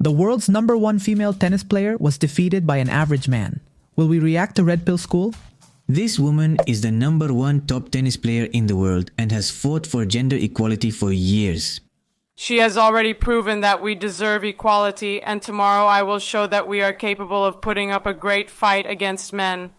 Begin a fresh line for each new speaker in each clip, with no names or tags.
The world's #1 female tennis player was defeated by an average man. Will we react to Red Pill School?
This woman is the #1 top tennis player in the world and has fought for gender equality for years.
She has already proven that we deserve equality, and tomorrow I will show that we are capable of putting up a great fight against men.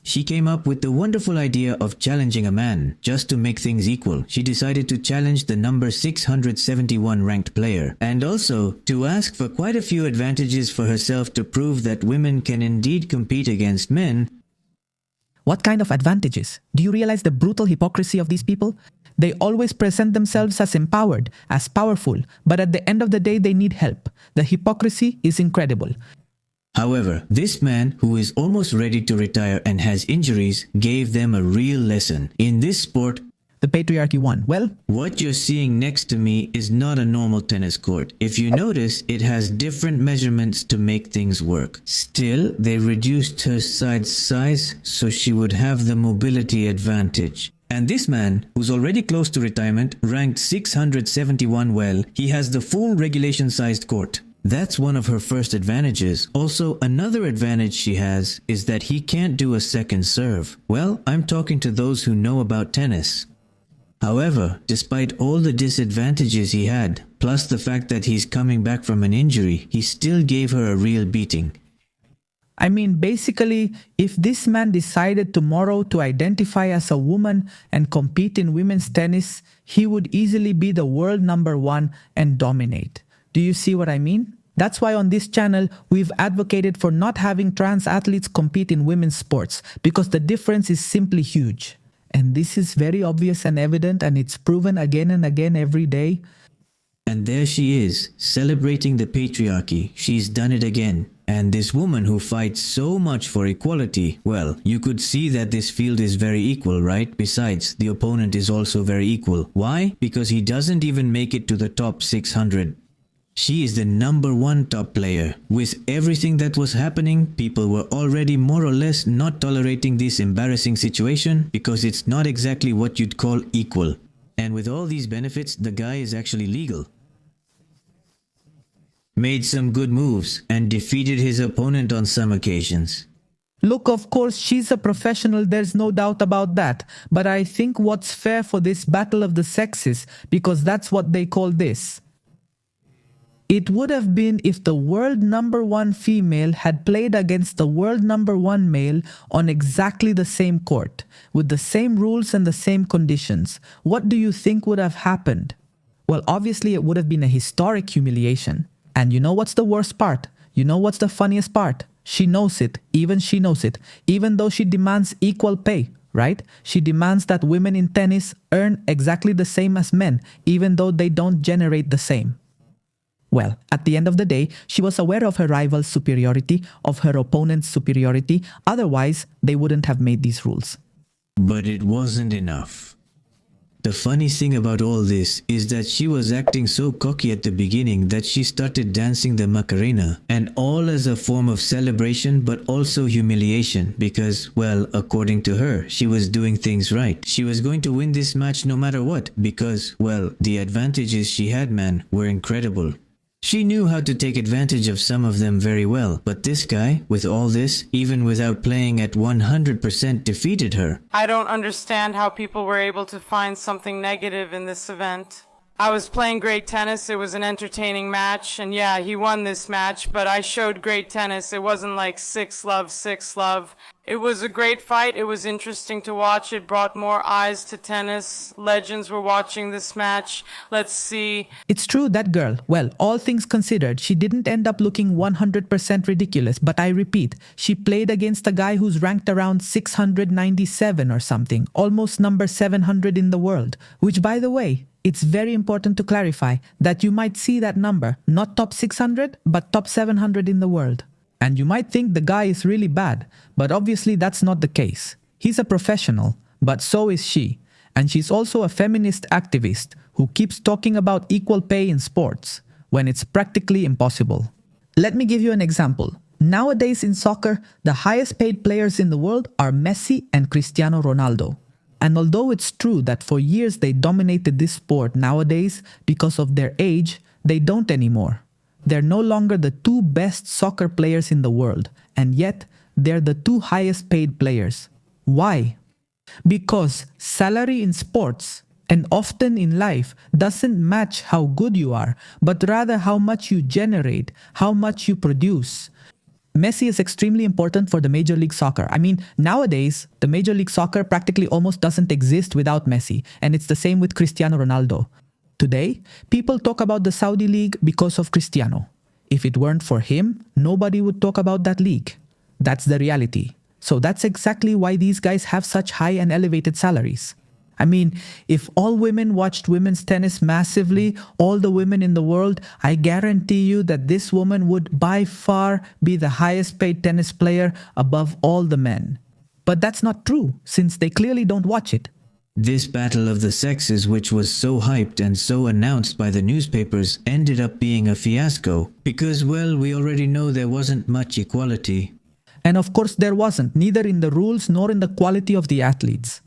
She came up with the wonderful idea of challenging a man. Just to make things equal, she decided to challenge the number 671 ranked player, and also to ask for quite a few advantages for herself to prove that women can indeed compete against men.
What kind of advantages? Do you realize the brutal hypocrisy of these people? They always present themselves as empowered, as powerful, but at the end of the day they need help. The hypocrisy is incredible.
However, this man, who is almost ready to retire and has injuries, gave them a real lesson. In this sport,
The patriarchy won. Well,
what you're seeing next to me is not a normal tennis court. If you notice, it has different measurements to make things work. Still, they reduced her side size so she would have the mobility advantage. And this man, who's already close to retirement, ranked 671 well, he has the full regulation-sized court. That's one of her first advantages. Also, another advantage she has is that he can't do a second serve. Well, I'm talking to those who know about tennis. However, despite all the disadvantages he had, plus the fact that he's coming back from an injury, he still gave her a real beating.
I mean, basically, if this man decided tomorrow to identify as a woman and compete in women's tennis, he would easily be the world #1 and dominate. Do you see what I mean? That's why on this channel, we've advocated for not having trans athletes compete in women's sports, because the difference is simply huge. And this is very obvious and evident, and it's proven again and again every day.
And there she is, celebrating the patriarchy. She's done it again. And this woman who fights so much for equality, well, you could see that this field is very equal, right? Besides, the opponent is also very equal. Why? Because he doesn't even make it to the top 600. She is the #1 top player. With everything that was happening, people were already more or less not tolerating this embarrassing situation because it's not exactly what you'd call equal. And with all these benefits, the guy is actually legal. Made some good moves and defeated his opponent on some occasions.
Look, of course, she's a professional, there's no doubt about that. But I think what's fair for this battle of the sexes, because that's what they call this. It would have been if the world #1 female had played against the world #1 male on exactly the same court, with the same rules and the same conditions. What do you think would have happened? Well, obviously it would have been a historic humiliation. And you know what's the worst part? You know what's the funniest part? She knows it, even though she demands equal pay, right? She demands that women in tennis earn exactly the same as men, even though they don't generate the same. Well, at the end of the day, she was aware of her rival's superiority, of her opponent's superiority. Otherwise, they wouldn't have made these rules.
But it wasn't enough. The funny thing about all this is that she was acting so cocky at the beginning that she started dancing the Macarena, and all as a form of celebration but also humiliation because, well, according to her, she was doing things right. She was going to win this match no matter what because, well, the advantages she had, man, were incredible. She knew how to take advantage of some of them very well, but this guy, with all this, even without playing at 100%, defeated her.
I don't understand how people were able to find something negative in this event. I was playing great tennis, it was an entertaining match, and yeah, he won this match, but I showed great tennis. It wasn't like 6-love, 6-love. It was a great fight, it was interesting to watch, it brought more eyes to tennis. Legends were watching this match. Let's see.
It's true, that girl, well, all things considered, she didn't end up looking 100% ridiculous, but I repeat, she played against a guy who's ranked around 697 or something, almost number 700 in the world, which, by the way, it's very important to clarify that you might see that number, not top 600, but top 700 in the world. And you might think the guy is really bad, but obviously that's not the case. He's a professional, but so is she. And she's also a feminist activist who keeps talking about equal pay in sports, when it's practically impossible. Let me give you an example. Nowadays in soccer, the highest paid players in the world are Messi and Cristiano Ronaldo. And although it's true that for years they dominated this sport, nowadays, because of their age, they don't anymore. They're no longer the two best soccer players in the world, and yet they're the two highest paid players. Why? Because salary in sports and often in life doesn't match how good you are, but rather how much you generate, how much you produce. Messi is extremely important for the Major League Soccer. I mean, nowadays, the Major League Soccer practically almost doesn't exist without Messi, and it's the same with Cristiano Ronaldo. Today, people talk about the Saudi League because of Cristiano. If it weren't for him, nobody would talk about that league. That's the reality. So that's exactly why these guys have such high and elevated salaries. I mean, if all women watched women's tennis massively, all the women in the world, I guarantee you that this woman would by far be the highest paid tennis player above all the men. But that's not true, since they clearly don't watch it.
This battle of the sexes, which was so hyped and so announced by the newspapers, ended up being a fiasco because, well, we already know there wasn't much equality.
And of course there wasn't, neither in the rules nor in the quality of the athletes.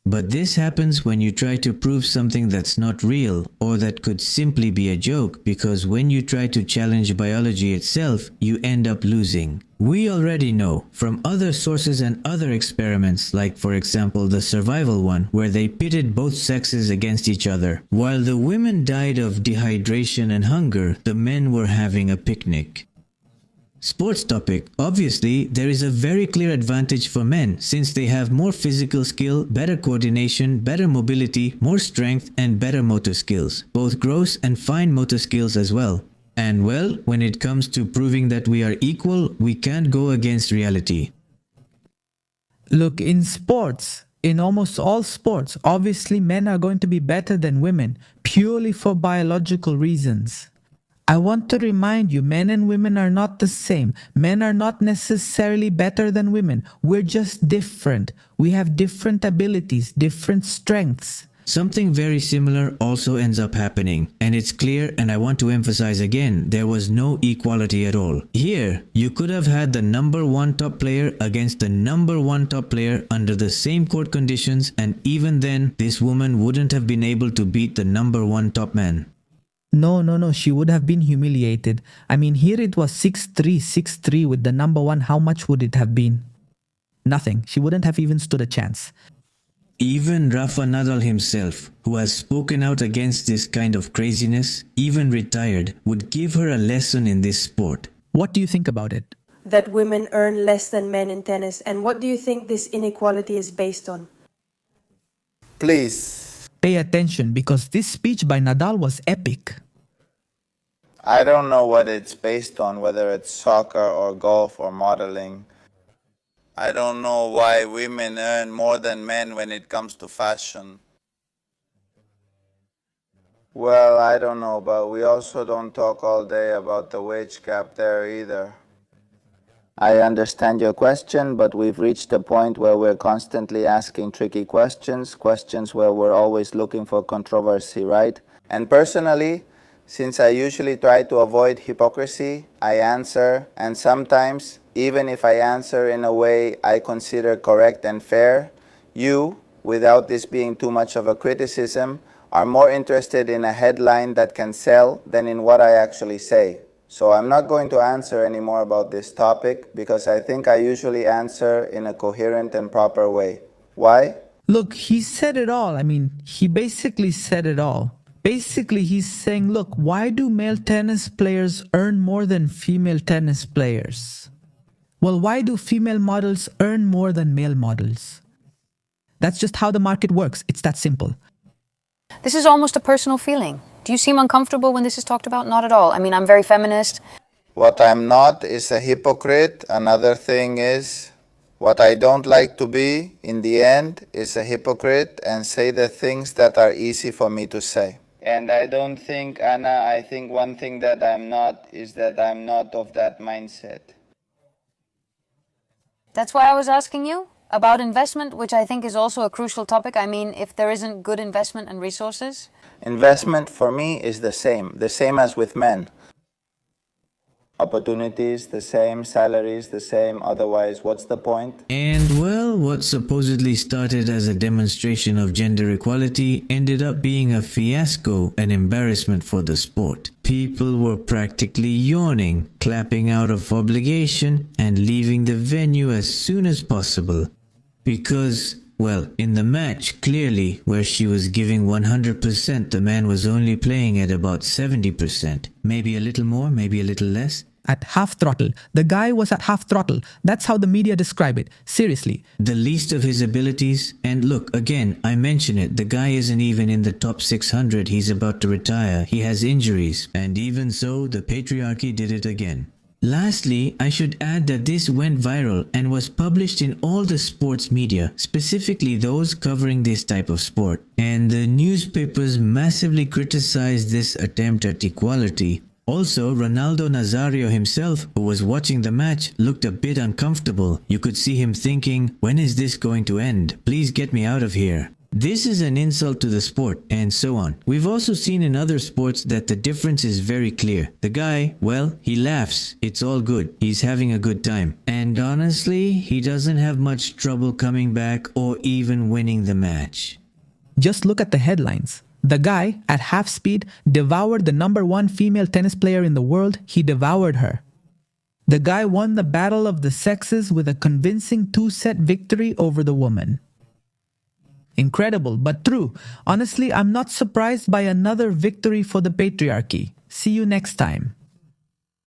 But this happens when you try to prove something that's not real or that could simply be a joke, because when you try to challenge biology itself, you end up losing. We already know from other sources and other experiments, like for example the survival one, where they pitted both sexes against each other. While the women died of dehydration and hunger, the men were having a picnic. Sports topic. Obviously, there is a very clear advantage for men since they have more physical skill, better coordination, better mobility, more strength and better motor skills, both gross and fine motor skills as well. And well, when it comes to proving that we are equal, we can't go against reality.
Look, in sports, in almost all sports, obviously men are going to be better than women, purely for biological reasons. I want to remind you, men and women are not the same. Men are not necessarily better than women. We're just different. We have different abilities, different strengths.
Something very similar also ends up happening, and it's clear, and I want to emphasize again, there was no equality at all. Here, you could have had the number one top player against the number one top player under the same court conditions, and even then, this woman wouldn't have been able to beat the number one top man.
No, she would have been humiliated. I mean, here it was 6-3, 6-3 with the number one. How much would it have been? Nothing. She wouldn't have even stood a chance.
Even Rafa Nadal himself, who has spoken out against this kind of craziness, even retired, would give her a lesson in this sport.
What do you think about it?
That women earn less than men in tennis, and what do you think this inequality is based on?
Please.
Pay attention, because this speech by Nadal was epic.
I don't know what it's based on, whether it's soccer or golf or modeling. I don't know why women earn more than men when it comes to fashion. Well, I don't know, but we also don't talk all day about the wage gap there either. I understand your question, but we've reached a point where we're constantly asking tricky questions where we're always looking for controversy, right? And personally, since I usually try to avoid hypocrisy, I answer, and sometimes, even if I answer in a way I consider correct and fair, you, without this being too much of a criticism, are more interested in a headline that can sell than in what I actually say. So I'm not going to answer any more about this topic because I think I usually answer in a coherent and proper way. Why?
Look, he said it all. I mean, he basically said it all. Basically, he's saying, look, why do male tennis players earn more than female tennis players? Well, why do female models earn more than male models? That's just how the market works. It's that simple.
This is almost a personal feeling. Do you seem uncomfortable when this is talked about? Not at all. I mean, I'm very feminist.
What I'm not is a hypocrite. Another thing is, what I don't like to be, in the end, is a hypocrite and say the things that are easy for me to say. And I don't think, Anna, I think one thing that I'm not is that I'm not of that mindset.
That's why I was asking you about investment, which I think is also a crucial topic. I mean, if there isn't good investment and resources.
Investment for me is the same as with men. Opportunities the same, salaries the same, otherwise what's the point?
And well, what supposedly started as a demonstration of gender equality ended up being a fiasco, an embarrassment for the sport. People were practically yawning, clapping out of obligation, and leaving the venue as soon as possible. Because, well, in the match, clearly, where she was giving 100%, the man was only playing at about 70%. Maybe a little more, maybe a little less.
At half throttle. The guy was at half throttle. That's how the media describe it. Seriously.
The least of his abilities. And look, again, I mention it, the guy isn't even in the top 600. He's about to retire. He has injuries. And even so, the patriarchy did it again. Lastly, I should add that this went viral and was published in all the sports media, specifically those covering this type of sport. And the newspapers massively criticized this attempt at equality. Also, Ronaldo Nazario himself, who was watching the match, looked a bit uncomfortable. You could see him thinking, when is this going to end? Please get me out of here. This is an insult to the sport, and so on. We've also seen in other sports that the difference is very clear. The guy, well, he laughs. It's all good. He's having a good time. And honestly, he doesn't have much trouble coming back or even winning the match.
Just look at the headlines. The guy, at half speed, devoured the #1 female tennis player in the world. He devoured her. The guy won the battle of the sexes with a convincing 2-set victory over the woman. Incredible, but true. Honestly, I'm not surprised by another victory for the patriarchy. See you next time.